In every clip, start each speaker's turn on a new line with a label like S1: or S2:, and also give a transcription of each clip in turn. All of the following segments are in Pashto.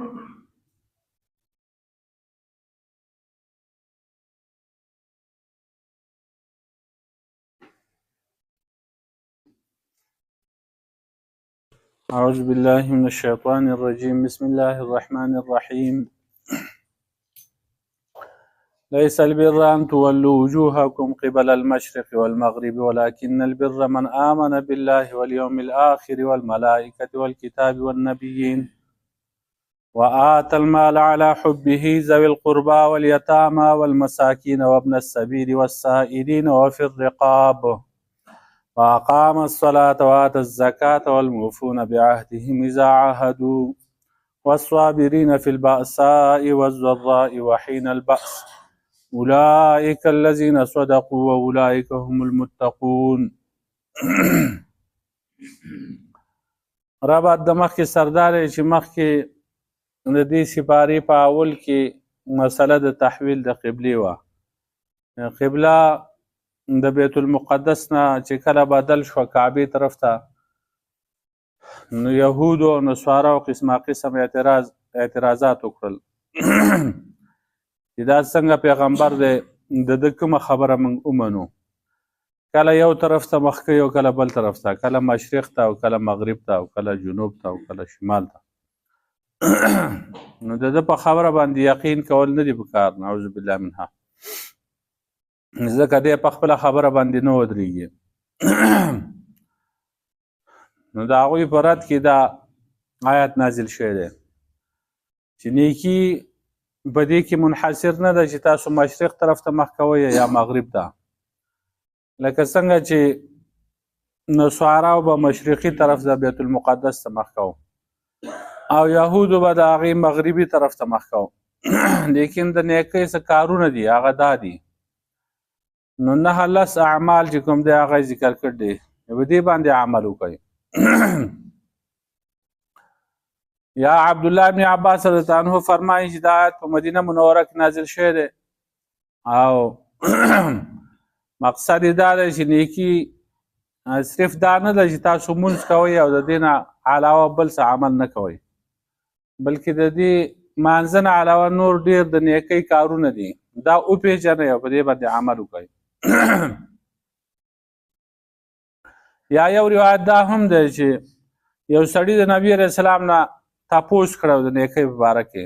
S1: أعوذ بالله من الشيطان الرجيم. بسم الله الرحمن الرحيم. ليس البر أن تولوا وجوهكم قبل المشرق والمغرب ولكن البر من آمن بالله واليوم الآخر والملائكة والكتاب والنبيين وآتى المال على حبه ذوي القربى واليتامى والمساكين وابن السبيل والسائلين وفي الرقاب وأقام الصلاة وآتى الزكاة والموفون بعهدهم إذا عاهدوا والصابرين في البأساء والضراء وحين البأس أولئك الذين صدقوا وأولئك هم المتقون. ربط د مخکې سردار چې مخکې د دې سپارې په اول کې مسله د تحویل د قبلې وه. قبله د بیت المقدس نه چې کله بدل شوه کعبې طرف ته، نو یهودو او نصارو قسم اعتراضات وکړل چې دا څنګه پیغمبر دی، د ده کومه خبره موږ ومنو. کله یو طرف ته مخ کوي او کله بل طرف ته، کله مشرق ته او کله مغرب ته او کله جنوب ته او کله شمال ته. نو د ده په خبره باندې یقین کول نه دي پکار، نعوذ بالله منها، ځکه دی په خپله خبره باندې نه ودرېږي. نو د هغوی په رد کې دا آیت نازل شوی دی چې نیکي په دې کې منحصر نه ده چې تاسو مشرق طرف ته مخ کوئ یا مغرب ته. لکه څنګه چې نصاراو به مشرقي طرف ته بیت المقدس ته مخ کوو او یهودو به د هغې مغربي طرف ته مخ کوو. لیکن د نیکۍ څه کارونه دي هغه دا دي. نو 9 اعمال چې کوم دی هغه ذکر کړ دی، په دې باندې عمل وکړئ. یا عبدالله ابن عباس رضی الله عنه فرمایي چې دا آیت په مدینه منوره کې نازل شوی دی او مقصد یې دا دی چې نیکي صرف دا نه ده چې تاسو مونځ کوئ او د دې نه علاوه بل څه عمل نه کوئ، بلکې د دې مانځه نه علاوه نور ډېر د نیکۍ کارونه دي. دا وپېژنئ او په دې باندې عمل وکړئ. یا یو روایت دا هم دی چې یو سړي د نبي علیه السلام نه تپوس کړی د نیکۍ په باره کې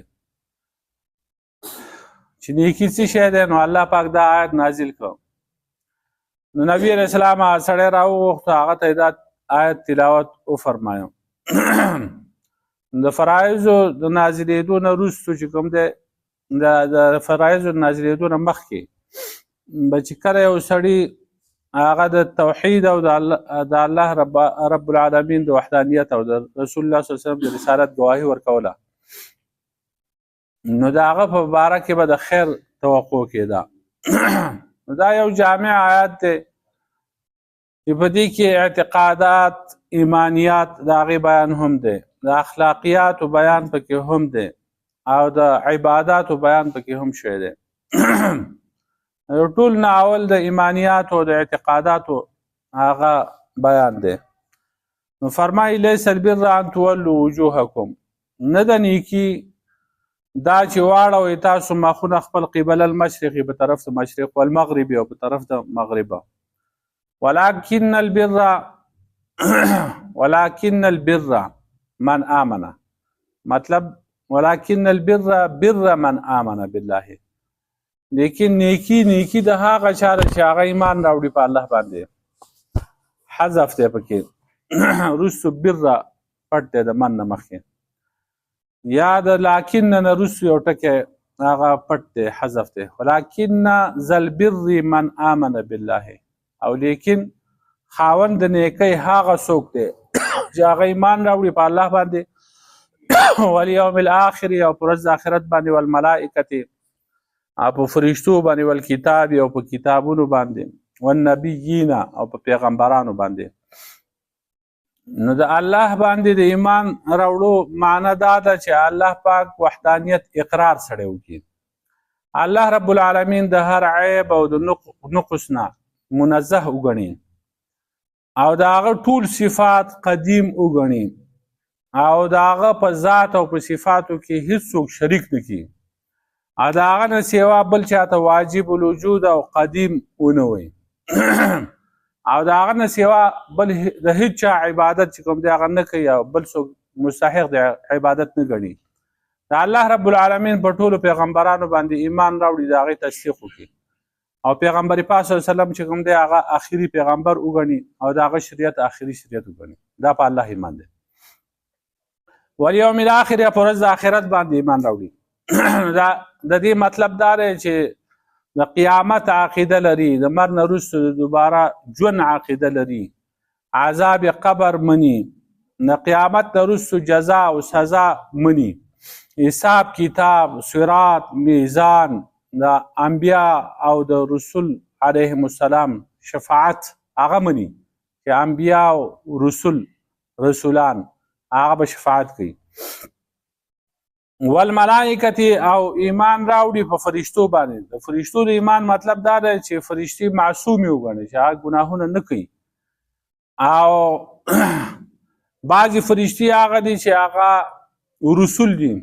S1: چې نیکي څه شی دی، نو الله پاک دا آیت نازل کړ. نو نبي علیه السلام هغه سړی راوغوښته، هغه ته دا آیت تلاوت وفرمایه. د فرایضو د نازلېدو نه وروستو چې کوم دی، د فرایضو د نازلېدو نه مخکې به چې کله یو سړي هغه د توحید او د الله رب العالمین د وحدانیت او د رسول الله صلی الله علیه وسلم د رسالت ګواهي ورکوله، نو د هغه په باره کې به د خیر توقع کېده. نو دا یو جامع آیات دی چې په دې کې اعتقادات، ایمانیات د هغې بیان هم دی، د اخلاقیاتو بیان پکې هم دی او د عباداتو بیان پکې هم شوی دی. ټول ناول د ایمانیاتو او د اعتقاداتو هغه بیان دی. نو فرمایي لیس البر ان تولوا وجوهکم، نه د نیکي دا چې واړوئ تاسو مخونه خپل قبل المشرق په طرف د مشرق والمغرب او په طرف د مغرب، ولكن البر من آمن، مطلب ولكن البر بر من آمن بالله، لیکن نیکی د هغه چا ده چې هغه ایمان راوړي په الله باندې. حذف دی پکې، وروستو بر پټ دی د من نه مخکې، یا د لاکن نه وروستو یو ټکی هغه پټ دی، حذف دی. ولكن ذا البر من آمن بالله، او لیکن خاوند د نیکۍ هغه څوک دی چې هغه ایمان راوړي په الله باندې والیوم الاخر او په ورځ د آخرت باندې، والملائکة او په فرشتو باندې، والکتاب او په کتابونو باندې، والنبیین او په پیغمبرانو باندې. نو د الله باندې د ایمان راوړو معنی دا ده چې الله پاک وحدانیت اقرار سره وکړي، الله رب العالمین د هر عیب او د نقص نه منزه وګڼي او د هغه ټول صفات قدیم وګڼي او د هغه په ذات او په صفاتو کې هیڅوک شریک نه کړي او د هغه نه سوا بل چاته واجب الوجود او قدیم ونه وي او د هغه نه سوا بل د هیڅ چا عبادت چې کوم دی هغه نه کوي او بل څوک مستحق د عبادت نه ګڼي د الله رب العالمین په ټولو پیغمبرانو باندې ایمان راوړي د هغې تصدیق وکړي او پیغمبر پاک صلی الله علیه وسلم چې کوم دی هغه آخري پیغمبر وګڼي او د هغه شریعت آخري شریعت وګڼي دا په الله ایمان دی والیوم الاخر یا په ورځ د آخرت باندې ایمان راوړي د دې مطلب دا دی چې د قیامت عقیده لري د مرګ نه وروسته د دوباره ژوند عقیده لري عذاب قبر مني د قیامت نه وروسته جزا او سزا مني حساب کتاب صراط میزان د انبیا او د رسول علیهم السلام شفاعت هغه مني چې انبیا او رسولان هغه به شفاعت کوي والملائکه او ایمان راوړي په فرشتو باندې د فرشتو د ایمان مطلب دا دی چې فرشتي معصومې وګڼي چې هغه ګناهونه نه کوي او بعضې فرشتي هغه دي چې هغه رسول دي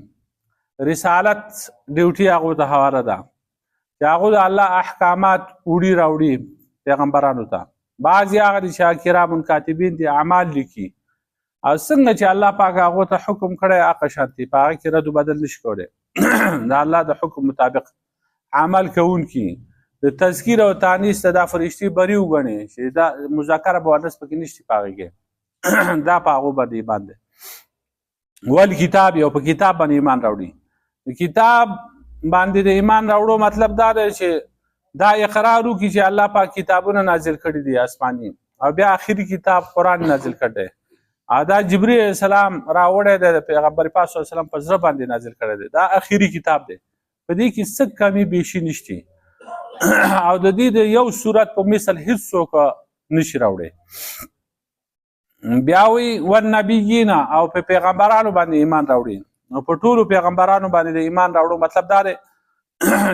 S1: رسالت ډیوټي هغو ته حواله ده چې هغو د الله احکامات وړي راوړي پیغمبرانو ته بعضې هغه دي چې کرام کاتبین دي اعمال لیکي او څنګه چې الله پاک هغو ته حکم کړی هغه شانتي په هغه کې رد و بدل نشي کولی د الله د حکم مطابق عمل کوونکي د تذکیر او تانیث ته دا فرشتي بري وګڼي چې دا مذاکره به ورنس پکې نشي په هغې کې دا په هغو باندې ایمان دی والکتاب او په کتاب باندې ایمان راوړي د کتاب باندې د ایمان راوړو مطلب دا دی چې دا اقرار وکړي چې الله پاک کتابونه نازل کړي دي آسماني او بیا آخري کتاب قرآن نازل کړی دی دا جبرئیل علیه السلام راوړی دی د پیغمبر پاک صلی الله علیه وسلم په زړه باندې نازل کړی دی دا آخري کتاب دی په دې کې څه کمی بیشي نشته او د دې د یو صورت په مثل هیڅوک نشي راوړی بیا وی والنبیین او په پیغمبرانو باندې ایمان راوړي نو په ټولو پیغمبرانو باندې د ایمان راوړو مطلب دا دی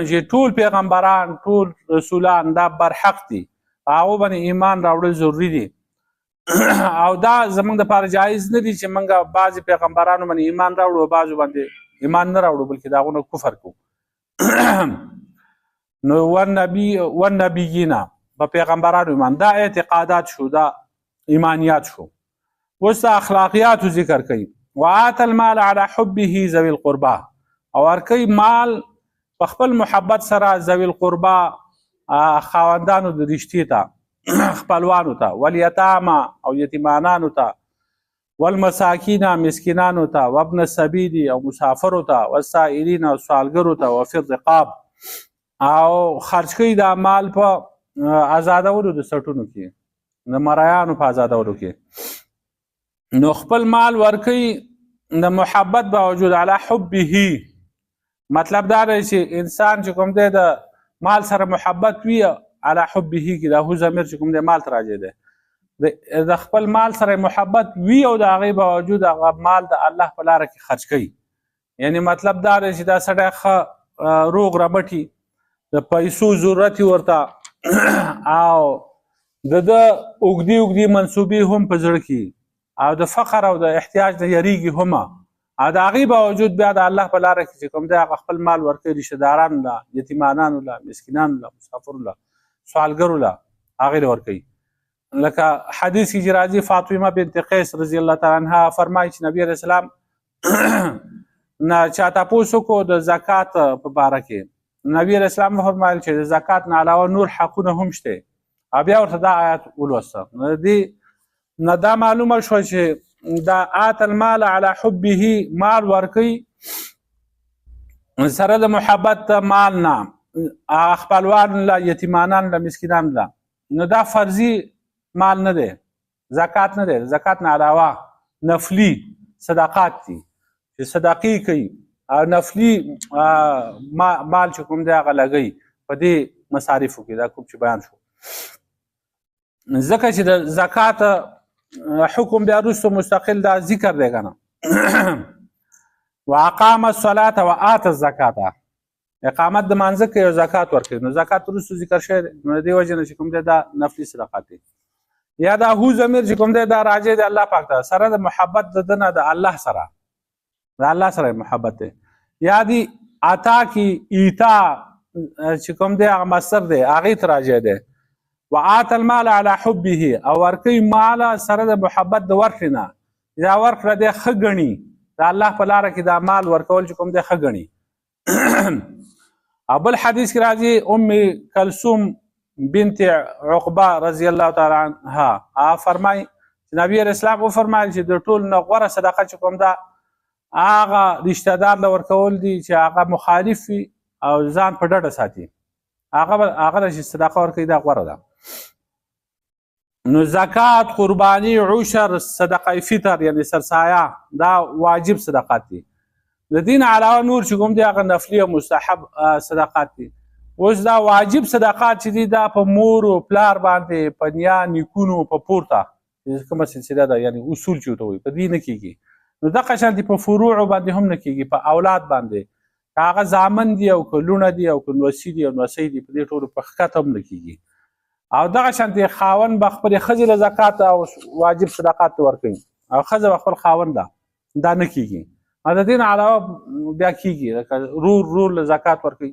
S1: چې ټول پیغمبران ټول رسولان دا برحق دي هغو باندې ایمان راوړل ضروري دي او دا زمونږ دپاره جایز نه دي چې موږ بعضې پیغمبرانو باندې ایمان راوړو او بعضو باندې ایمان نه راوړو بلکې د هغو نه کفر کوو نو والنبیین په پیغمبرانو ایمان دا اعتقادات شو دا ایمانیات شو اوس د اخلاقیاتو ذکر کوي وآت المال على حبه ذوي القربا او ورکوي مال په خپل محبت سره ذوي القربا خاوندانو د رشتې ته خپلوانو ته والیتاما او یتیمانانو ته والمساکین مسکینانو ته وابن السبیل او مسافرو ته والسائلین او سوالګرو ته وفي الرقاب او خرج کوي دا مال په آزادولو د سټونو کې د مریانو په آزادولو کې نو خپل مال ورکوي د محبت باوجود علی حبه مطلب دا دی چې انسان چې کوم دی د مال سره محبت وي علی حبه کې دا هو ضمیر چې کوم دی مال ته راجع دی د خپل مال سره محبت وي او د هغې باوجود هغه مال د الله په لاره کې خرج کوي یعنی مطلب دا دی چې دا سړی ښه روغ رمټي د پیسو ضرورت ورته او د اوږدې منصوبې هم په زړه کې او د فقر او د احتیاج نه یریږي هم او د هغې باوجود بیا د الله په لاره کې چې کوم دی هغه خپل مال ورکوي رشتهدارانو له یتیمانانو له مسکینانو له مسافرو له سوالګرو له هغې له ورکوي لکه حدیث کې چې راځي فاطمه بنت قیس رضی الله تعالی عنها فرمایي چې نبي علیه السلام نه چا تپوس وکړو د زکات په باره کې نبي علیه السلام وفرمایل چې د زکات نه علاوه نور حقونه هم شته او بیا ورته دا آیات ولوسته نه دا معلومه شوه چې دا آت المال علی حبه مال ورکوي سره د محبت مال نه خپلوان له یتیمانان له مسکینان له نو دا فرضي مال نه دی زکات نه دی زکات نه علاوه نفلي صدقات دي چې صدقې کوي او نفلي مال چې کوم دی هغه لګوي په دې مصارفو کې دا کوم چې بیان شو ځکه چې د زکات حکم بیا وروسته مستقل دا ذکر دی که نه واقام الصلاة وآت الزکات اقامت د مانځه کوي او زکات ورکوي نو زکات وروسته ذکر شوی دی نو د دې وجې نه چې کوم دی دا نفلي صدقات دی یا دا هو ضمیر چې کوم دی دا راجع دی الله پاک ته سره د محبت د دنه د الله سره د الله سره محبت دی یا دی عطا کی ایتا چې کوم دی هغه مصدر دی هغه ته راجع دی وآت المال على حبه او ورکی مال سره د محبت د ورکړنه دا ورکړه د خګنی د الله په لار کې دا مال ورکول چې کوم د خګنی ابل حدیث کې راځي ام کلثوم بنت عقبه رضی الله تعالی عنها فرمای نبی اسلام او فرمایل چې د ټول نه غوره صدقه چې کوم دا هغه رشتہ دار له ورکول دي چې هغه مخالف او ځان په ډډه ساتي هغه صدقه ورکوي دا غوره ده نو زکات قربانی عشر صدقه فطر یعنی سرسایه دا واجب صدقات دي د دین علاوه نور چې کوم دي هغه نفلی او مستحب صدقات دي اوس دا واجب صدقات چې دي دا په مور او پلار باندې په نیا نیکونو په پورته کومه سلسله ده یعنی اصول چې وي په دې نه کیږي نو دغه شان دي په فروع باندې هم نه کیږي په اولاد باندې هغه زامن دي او کلونه دي او کنوسی دي او نوسی دي په دې ټولو په خکته هم نه کیږي او دغه شان دي خاون به خپل ښځې له زکات او واجب صدقات ورکوي او ښځه به خپل خاون ده دا نه کیږي او د دین علاوه بیا کیږي لکه رور له زکات ورکوي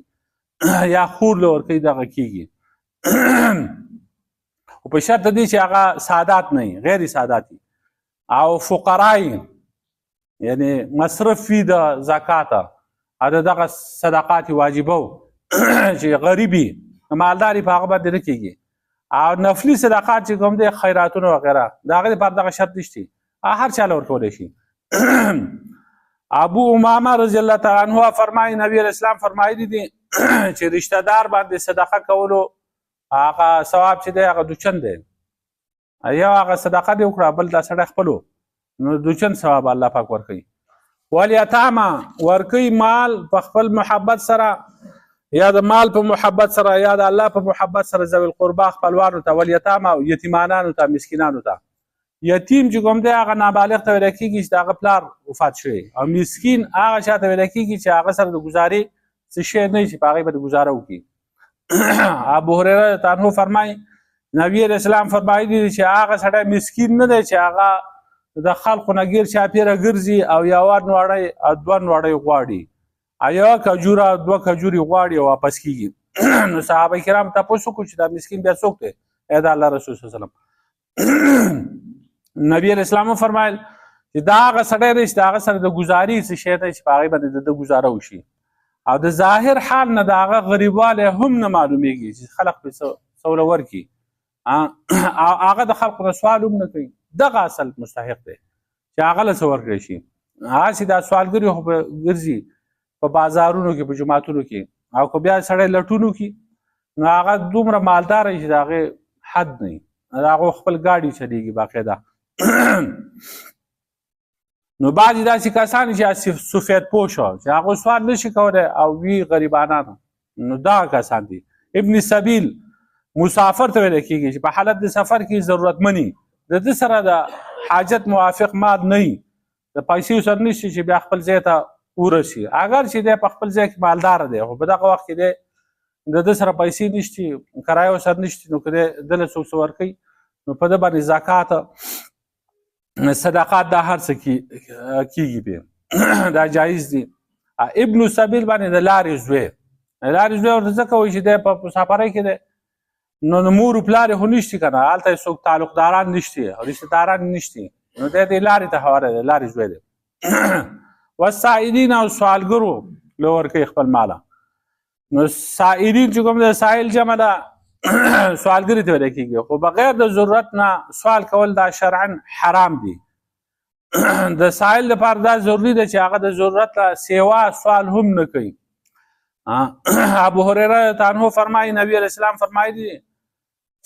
S1: یا خور له ورکوي دغه کیږي او په شرط دی چې هغه سادات نه غیر ساداتي او فقرای یعنی مصرف فی د زکات او دغه صدقات واجبو چې غریبي مالداري په هغه باندې نه کیږي او نفلی صدقات چې کوم دي خیراتونه وغیرہ دا غي پر دغه شرط نشته هر چا ورکول شي ابو امامه رضی الله تعالی عنہ فرمایي نبی اسلام فرمایي دي چې رشتہ دار باندې صدقه کولو هغه ثواب چې دی هغه دوچن دی یا هغه صدقه دی وکړه بل دا سړی خپلو نو دوچن ثواب الله پاک ورکوي والیتاما ورکوي مال په خپل محبت سره یا د مال په محبت سره یا د الله په محبت سره ذوی القربا خپلوانو ته والیتاما او یتیمانانو ته مسکینانو ته یتیم چې کوم دی هغه نابالغ ته ویل کېږي چې د هغه پلار وفات شوی او مسکین هغه چا ته ویل کېږي چې هغه سره د ګزارې څه شی نه وي چې په هغې به د ګزاره وکړي ابو هریره عنه فرمایي نبی اسلام فرمایي دي چې هغه سړی مسکین نه دی چې هغه د خلقو نه ګیر چاپیره ګرځي او یوه نوړی او دوه نوړی غواړي یوه کجوره دوه کجورې غواړي او واپس کېږي نو صحابه کرام تپوس وکړو چې دا مسکین بیا څوک دی ای د الله رسول صلی الله علیه وسلم نبی اسلام فرمایل چې دا هغه سړی دی چې د هغه سره د ګزاري څه شی دی چې په هغې باندې د ګزاره وشي او د ظاهر حال نه د هغه غریبوالی هم نه معلومیږي چې خلق پرې سوله ورکړي او هغه د خلقو نه سوال هم نه کوي دغه اصل مستحق دی چې هغه له څه ورکړی شي هسې دا سوالګري خو به ګرځي په بازارونو کې په جوماتونو کې او که بیا سړی لټونو کې نو هغه دومره مالدار چې د هغې حد نه وي د هغو خپل ګاډي چلیږي باقاعده نو بعضې داسې کسان چې سفید پوشه چې هغو سوال نشي کولی او وي غریبانان نو دغه کسان دي ابن سبیل مسافر ته ویل کېږي چې په حالت د سفر کې ضرورتمني د ده سره د حاجت موافق مال نه وي د پیسې سره نشي چې بیا خپل ځای ته ورسي اگر چې دی په خپل ځای کې مالدار دی خو په دغه وخت کې دی د ده سره پیسې نشتي کرایه سره نشتي نو که دی ده له څوک څه ورکوي نو په ده باندې زکات صدقات دا هر څه کیږي به دا جایز دي ابن سبیل باندې د لارې زوی ورته ځکه وایي چې دی په مسافرۍ کې دی نو مور و پلار یې خو نشتي که نه هلته یې څوک تعلقداران نشتي رشتهداران نشتي نو دی دې لارې ته حواله دی لارې زوی دی والسائلین او سوالګرو له ورکوي خپل ماله نو سائلین چې کوم د سائل جمع ده سوالګري ته ویل کېږي خو بغیر د ضرورت نه سوال کول دا شرعا حرام دي د سائل لپاره دا ضروري ده چې هغه د ضرورت سیوا سوال هم نه کوي ابو هریره عنه فرمایي نبی علیه السلام فرمایي دي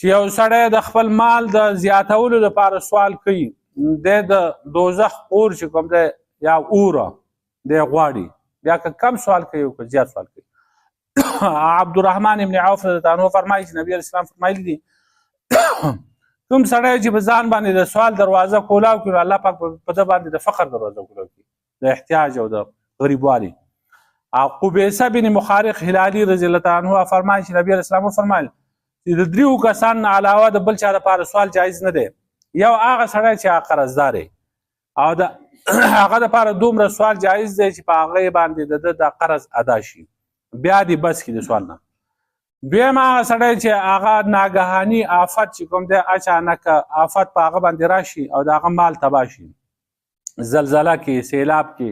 S1: چې یو سړی د خپل مال د زیاتولو لپاره سوال کوي د دوزخ اور چې کوم دی یا اوره دی غواړي بیا که کم سوال کوي او که زیات سوال کوي عبدالرحمن ابن عوف عنه فرمایي چې نبی علیه السلام فرمایلی دي کوم سړی چې په ځان باندې د سوال دروازه کولاو کړي الله پاک په ده باندې د فقر دروازه کولاو کړي د احتیاج او د غریبوالي قبیصه بن مخارق هلالی رضی الله تعالی عنه فرمایي چې نبی علیه السلام فرمایل چې د 3 کسان نه علاوه د بل چا لپاره سوال جایز نه دی. یو هغه سړی چې قرضدار او د هغه لپاره دومره سوال جایز دی چې په هغه باندې د قرض ادا شي، بیا دی بس کې د سوال نه. دویم هغه سړی چې هغه ناګهاني آفت چې کوم دی اچانک آفت په هغه باندې راشي او د هغه مال تباه شي، زلزله کې، سیلاب کې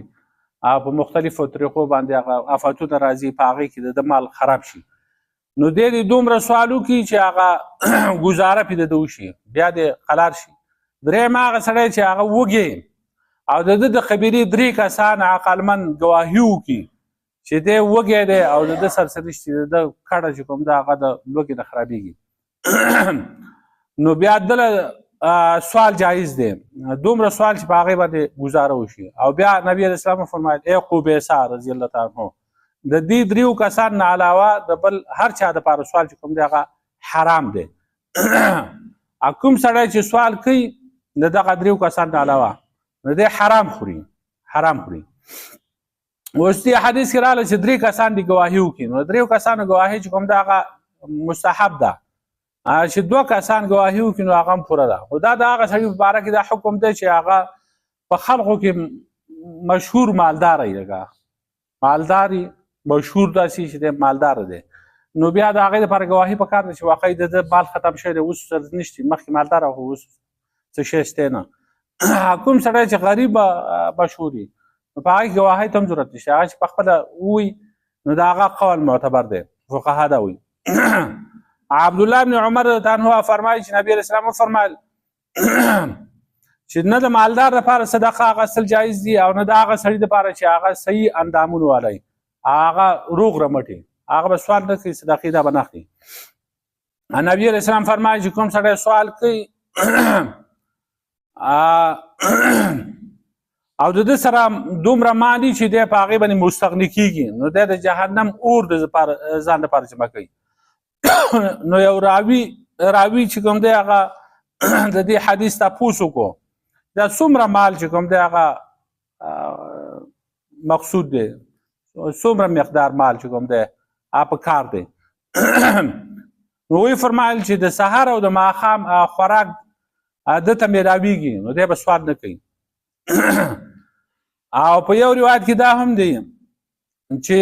S1: او په مختلفو طریقو باندې هغه آفتونه راځي، په هغې کې د مال خراب شي، نو دی دومره سوال وکړي چې هغه ګزاره پې د وشي، بیا دی قلار شي. دریم هغه سړی چې هغه وږی او د قبیلې 3 کسان عقلمند ګواهي وکړي چې دی وږی دی او د سرسرش چې د کډه چې کوم ده هغه د لوږې نه خرابېږي، نو بیا دله سوال جایز دی، دومره سوال چې په هغې باندې ګزاره وشي. او بیا نبي علیه السلام فرمایل ای قبیصه رضی الله تعالی عنه د دې 3 کسان نه علاوه د بل هر چا دپاره سوال چې کوم دی هغه حرام دی. کوم سړی چې سوال کوي د دغه 3 کسان نه علاوه نو دی حرام خوري، حرام خوري. اوس دې حدیث کې راغلی چې 3 کسان دي ګواهي وکړي، نو 3 کسانو ګواهي چې کوم ده هغه مستحب ده، چې 2 کسان ګواهي وکړي نو هغه هم پوره ده. خو دا د هغه سړي په باره کې دا حکم دی چې هغه په خلقو کې مشهور مالدار وي، مالداري مشهور داسې چې دی مالدار دی، نو بیا د هغې دپاره ګواهي پکار ده چې واقعي د مال ختم شوی دی، اوس نشته، مخکې مالدار او اوس څه شی شته نه. کوم سړی چې غریب مشهور وي نو په هغې ګواهۍ ته هم ضرورت نشته، هغه چې پخپله ووایي نو د هغه قول معتبر دی، فقها دا وایي. عبدالله بن عمر رضی الله عنه فرمایي چې نبي علیه السلام وفرمایل چې نه د مالدار لپاره صدقه اخیستل جایز دي او نه د هغه سړي لپاره چې هغه صحیح اندامونه والی، هغه روغ رمټي، هغه به سوال نه کوي، صدقې دا به نه اخلي. نبي علیه السلام فرمایي چې کوم سړی سوال کوي او د ده سره دومره مالي چې دی په هغې باندې مستغني کېږي، نو دی د جهنم اور د ځان لپاره جمع کوي. نو یو راوي چې کوم دی هغه د دې حدیث تپوس وکړو دا څومره مال چې کوم دی هغه مقصود دی، څومره مقدار مال چې کوم دی هغه په کار دی. نو وی فرمایل چې د سحر او د ماښام خوراک ده ته میلاویږي، نو دی به سوال نه کوي. او په یو روایت کې دا هم دی چې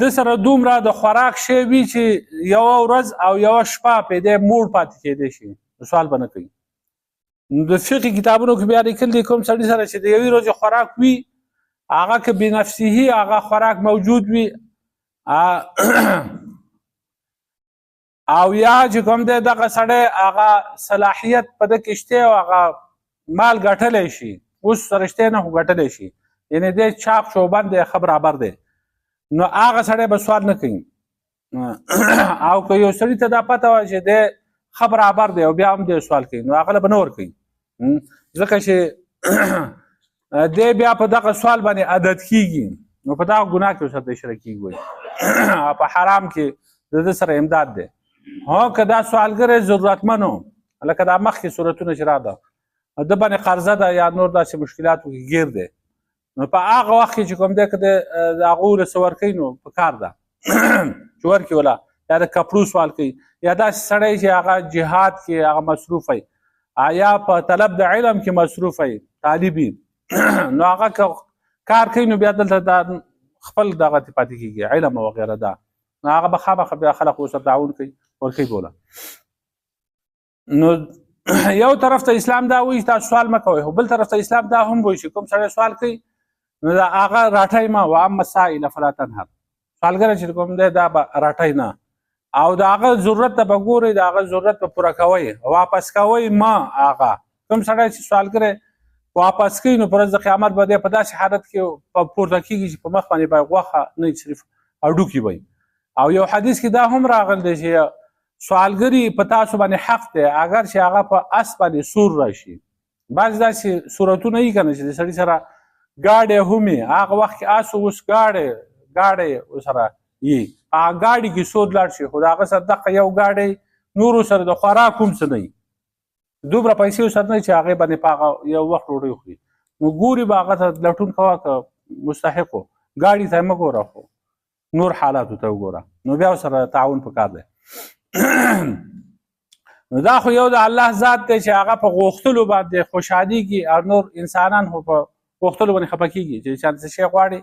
S1: د سره دومره د خوراک شی وي چې یوه ورځ او یوه شپه پې دی موړ پاتې کېدی شي، سوال به نه کوي. د فقې کتابونو کې بیا لیکل دي کوم سړي سره چې د یوې ورځې خوراک وي هغه که بنفسهي هغه خوراک موجود وي او یا چې کوم دی دغه سړی هغه صلاحیت په ده کې شته او هغه مال ګټلی شي، اوس سره شته نه خو ګټلی شي، یعنې دی چاق چوبند دی، ښه برابر دی، نو هغه سړی به سوال نه کوي. او که یو سړي ته دا پته وه چې دی ښه برابر دی او بیا هم دی سوال کوي، نو هغه له به نه ورکوي، ځکه چې دی بیا په دغه سوال باندې عادت کېږي، نو په دغه ګناه کې ورسره شریکېږي، په حرام کې د ده سره امداد دی. که دا سوالګر ضرورتمن و لکه دا مخکې صورتونه چې راغله ده باندې قرضه ده یا نور داسې مشکلاتو کې ګیر دی، نو په هغه وخت کې چې کوم دی که د هغو له څه ورکوي نو پکار ده چې ورکړي وله، یا د کپړو سوال کوي، یا داسې سړی چې هغه جهاد کې هغه مصروف وي یا په طلب د علم کې مصروف وي، طالب وي، نو هغه که کار کوي نو بیا دلته دا خپل دغه پاتې کېږي علم او وغیره ده، نو هغه به خامخا بیا خلک ورسره تعاون کوي ورکوي بوله. نو یو طرف ته اسلام دا وایي تاسو سوال مه کوئ، خو بل طرف ته اسلام دا هم وایي چې کوم سړی سوال کوي نو د هغه راټی مه، واما السائل فلا تنهر، سوالګره چې کوم دی دا به راټی نه، او د هغه ضرورت ته به ګورئ، د هغه ضرورت به پوره کوئ، واپس کوئ مه. هغه کوم سړی چې سوالګری واپس کوي نو پر ورځ د قیامت به دی په داسې حالت کې پورته کېږي چې په مخ باندې به غوښه نه صرف هډوکي وي. او یو حدیث کې دا هم راغلی دی چې سوالګري په تاسو باندې حق دی اگر چې هغه په اس باندې سور راشي. بعض داسې صورتونه یي که نه چې د سړي سره ګاډی هم وي، هغه وخت کې اس اوس ګاډی ورسره یي، هغه ګاډي کې سور لاړ شي، خو د هغه سره دغه یو ګاډی نورو سره د خوراک هم څه نه وي، دومره پیسې ورسره نه وي چې هغې باندې په هغه یو وخت ډوډۍ وخوري. نو ګوري به هغه ته لټون کوه که مستحق و، ګاډي ته یې مه ګوره خو نور حالاتو ته وګوره، نو بیا ورسره تعاون پکار دی. نو دا خو یو د الله ذات دی چې هغه په غوښتلو باندې خوشحالېږي او نور انسانان خو په غوښتلو باندې خفه کېږي چې چا څه شی غواړي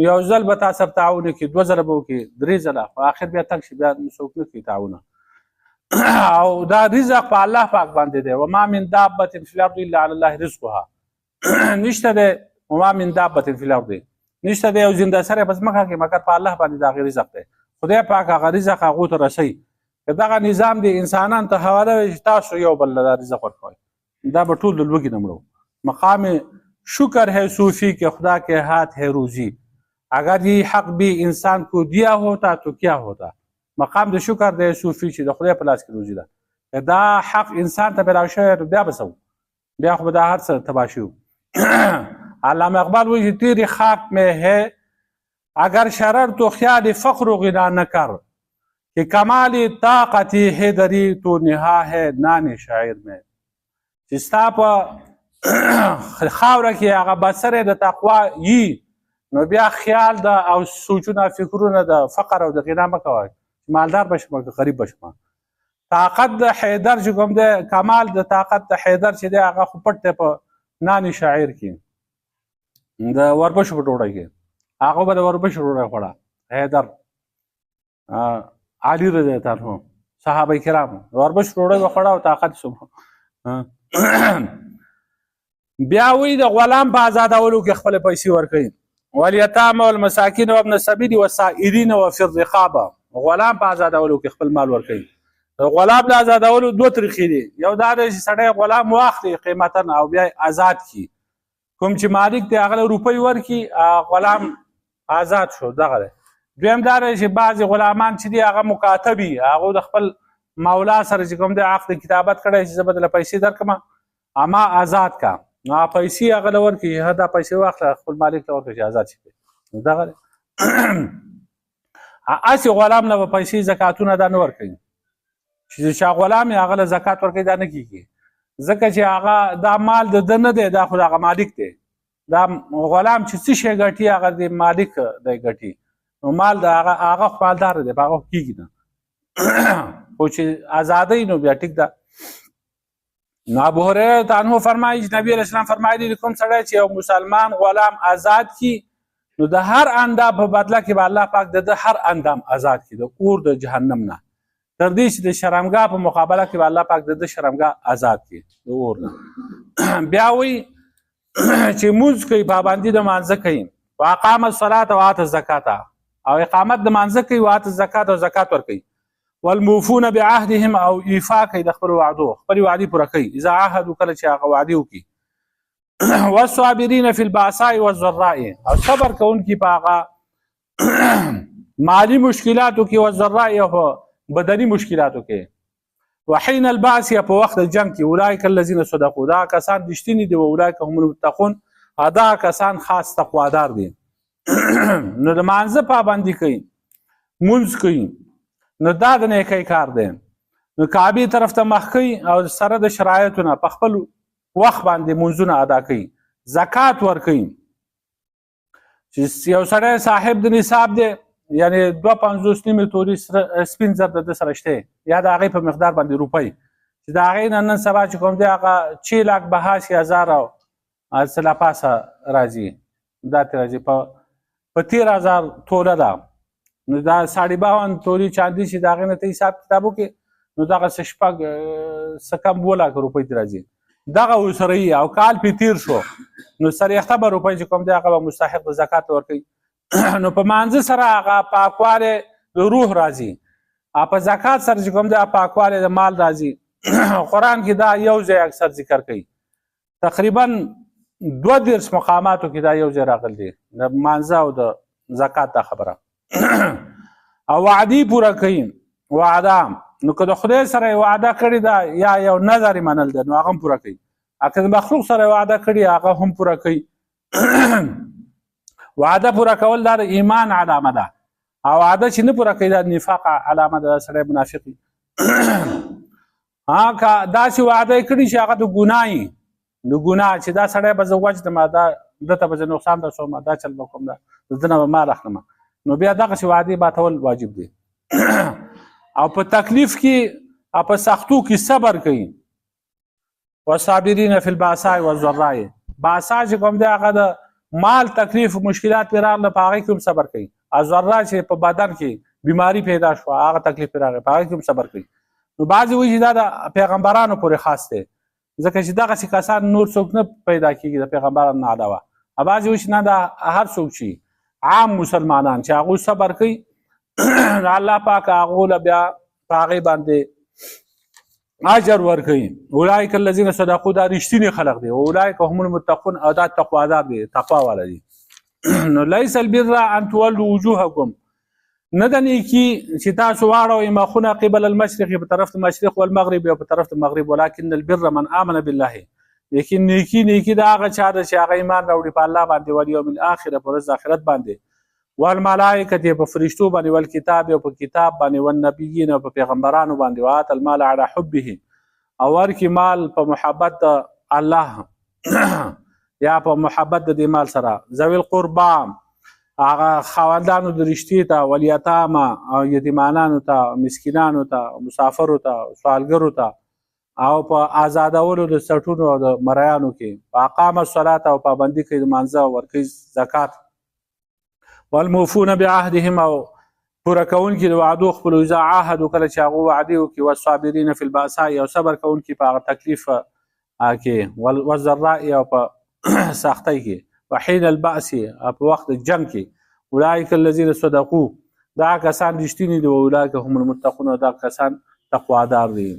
S1: یو ځل به تا سره تعاون وکړي 2 ځله به وکړي 3 ځله خو آخر بیا تنګ شي بیا څوک نه کوي تعاونه او دا رزق په الله پاک باندې دی وما من دابة فی الارض الا علی الله رزقها نشته دی وما من دابة فی الارض نشته دی یو زنده سره په ځمکه کې مګر په الله باندې د هغې رزق دی خدای پاک هغه رزق هغو ته رسوي که دغه نظام دی انسانان ته حواله وي چې تاسو یو بل له رزق ورکوئ دا به ټول د لوږې نه مړو مقام شکر ہے صوفی کے خدا کے ہاتھ ہے روزی اگر یہ حق بھی انسان کو دیا ہوتا تو کیا ہوتا مقام د شکر دی صوفي چې د خدای په لاس کې روزي ده دا حق انسان ته پیدا شوی بیا به څه بیا خو به دا هر څه تباه شي علامه اقبال وایي چې تیری خاک میں ہے اگر شرر تو خیال فخر و غنا نہ کر کہ کمال طاقتی حیدری تو نہا ہے نان شاعر میں چې ستا په خاوره کې هغه بسر د تقوا یي نو بیا خیال د او سوچونه فکرونه د فقر او د غنا مه کوئ مالدار بشم که غریب بشم طاقت د حیدر چې کوم دی کمال د طاقت د حیدر چې دی هغه خو پټ دی په نان شاعر کې د وربشو په ډوډۍ کې هغه به د وربشو ډوډۍ خوړه حیدر علی رضی الله عنه صحابه کرام وربشو ډوډۍ به خوړه او طاقت شو بیا وی د غلام په آزادولو کې خپل پیسې ورکوي والیتام والمساکین وابن السبیل والسائرین وفي الرقاب غلام په آزادولو کې خپل مال ورکوي غلام د آزادولو 2 طریقې دي یو دا دی چې سړی غلام واخلي قیمتا او بیا آزاد کړي کوم چې مالک دی هغه روپۍ ورکړي غلام آزاد شو دغه دی دویم دا دی چې بعضې غلامان چې دي هغه مکاتبي هغه د خپل مولا سره چې کوم دی عقد کتابت کړی چې زه به دله پیسې درکړم اما آزاد کا نو پیسې هغه له ورکړي دا پیسې واخله خپل مالک ته ورکړي چې آزاد شي دغه دی هسې غلام نه به پیسې زکاتونه دا نه ورکوي چې چا غلام یې هغه له زکات ورکوي دا نه کېږي ځکه چې هغه دا مال د ده نه دی دا خو د هغه مالک دی دا غلام چې څه شی ګټي هغه د مالک دی ګټي نو مال د هغه مالدار دی په هغه کېږي نه خو چې ازادۍ نو بیا ټیک ده نو ابو هریره عنه فرمایي چې نبی علیه السلام فرمایلي کوم سړی چې یو مسلمان غلام آزاد کړي نو د هر اندام په بدله کې به الله پاک د هر اندام آزاد کړي د اور د جهنم نه تر دې چې د شرمګاه په مقابله کې به الله پاک د شرمګاه آزاد کړي د اور نه بیا وایي چې مونځ کوي پابندي د مانځه کوي واقام الصلاة وآت الزکات او اقامت د مانځه کوي وآت الزکات او زکات ورکوي والموفون بعهدهم او ایفا کوي د خپل وعدو خپل وعدې پوره کوي اذا عاهدوا کله چې هغه وعدې وکړي والصابرین فی الباساء والضراء او صبر کوونکي په هغه مالی مشکلاتو کې والضراء او بدني مشکلاتو کې وحین الباس یا په وخت جنگ کې اولئک الذین صدقوا دا کسان رښتیني دي او اولئک هم المتقون دا کسان خاص تقوادار دي نو د مانځه پابندي کوي مونځ کوي نو دا د نیکۍ کار دی نو کعبې طرف ته مخ کوي او سره د شرایطونه په خپل وخت باندې مونځونه ادا کوي زکات ورکوي چې یو سړی صاحب د نصاب دی یعنی 2.50 نیمې توري سپین زر د ده سره شته یا د هغې په مقدار باندې روپۍ چې د هغې نه نن سبا چې کوم دی هغه 6,82,000 او څه لا پاسه راځي دا ترې راځي په 13,000 توله ده نو دا 52 توري چاندي چې د هغې نه ته حساب کتاب وکړې نو دغه څه شپږ څه کم 2 لکه روپۍ ترې راځي دغه ورسره یي او کال پې تیر شو نو سریښته به روپۍ چې کوم دی هغه به مستحق د زکات ورکوي نو په مانځه سره هغه پاکوالی د روح راځي او په زکات سره چې کوم دی پاکوالی د مال راځي قرآن کې دا یو ځای اکثر ذکر کوي تقریبا 22 مقاماتو کې دا یو ځای راغلی دی د مانځه او د زکات دا خبره او وعدې پوره کوي وعده نو که د خدای سره وعده کړې ده یا یو نظر یې منل ده نو هغه هم پوره کوي که د مخلوق سره وعده کړي هغه هم پوره کوي وعده پوره کول دا د ایمان علامه ده او وعده چې نه پوره کوي دا د نفاق علامه ده سړی منافق وي که داسې وعده یې کړي چې هغه د ګناه وي د ګناه چې دا سړی به زه وجدم دا دته به زه نقصان رسوم دا چل به کوم ده د ده نه به مال اخلم نو بیا دغسې وعدې ماتول واجب دی او په تکلیف کې او په سختو کې صبر کوي. والصابرین فی الباساء والضراء، باسا چې کوم دی هغه د مال تکلیف مشکلات پر راغله په هغه کې هم صبر کوي. ضرا چې په بدن کې بیماری پیدا شو هغه تکلیف پر راغله په هغه کې هم صبر کوي. نو بعضی وایي چې دا د پیغمبرانو پورې خاص دی ځکه چې دغسې کسان نور څوک نه پیدا کېږي د پیغمبرانو نه علاوه. بعضې وایي چې نه دا هر څوک چې عام مسلمانان چې هغوی صبر کوي الله پاک هغو له بیا په هغې باندې اجر ورکوي. اولئک الذین صدقوا، دا رښتینې خلق دی. اولئک هم المتقون، او دا تقوادار دی، تقوا والا دی. نو لیس البر ان تولوا وجوهکم، نه د نیکي چې تاسو واړوئ مخونه قبل المشرق په طرف د مشرق والمغرب او په طرف د مغرب، ولکن البر من آمن بالله، لیکن نیکي د هغه چا ده چې هغه ایمان راوړي په الله باندې والیوم الاخر، په ورځ د آخرت باندې، والملائکة په فرشتو باندې، والکتاب او په کتاب باندې، والنبیین او په پیغمبرانو باندې، وآت المال علی حبه، او ورکي مال په محبت د الله یا په محبت د دې مال سره، ذوی القربا هغه خاوندانو د رشتې ته، والیتاما او یتیمانانو ته، مسکینانو ته، مسافرو ته، سوالګرو ته، او په آزادولو د سټونو او د مریانو کې، اقام الصلاة او پابندي کوي د مانځه، ورکوي زکات، والموفون بعهدهم او پوره کوونکي د وعدو خپلو، اذا عاهدوا کله چې هغه وعدې وکړي، والصابرین فی البأساء او صبر کوونکي په هغه تکلیف کې، والضراء او په سختۍ کې، وحین البأس په وخت جنگ کې، اولئک الذین صدقوا، دا کسان رښتیني دي، اولئک هم المتقون، دا کسان تقوادار دي.